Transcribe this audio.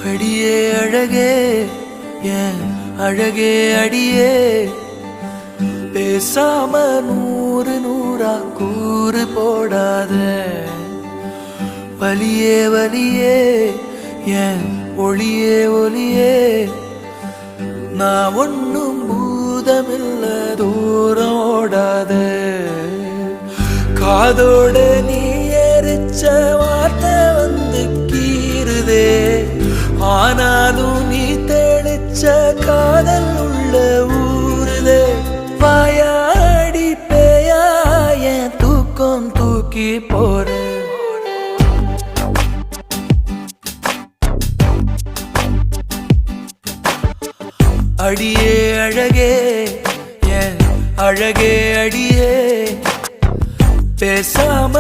அடியே அழகே ஏன் அழகே அடியே பேசாம நூறு நூறா கூறு போடாத வலியே வலியே ஏன் ஒளியே ஒளியே நான் ஒன்னும் பூதமில்ல தூரம் ஓடாத காதோட நீ எரிச்ச வார்த்தை வந்து கீறுதே ஆனாலும் நீ தெளிச்ச காதல் உள்ள ஊறுதே வாயாடி பேயா என் தூக்கம் தூக்கி போற அடியே அழகே ஏன் அழகே அடியே பேசாம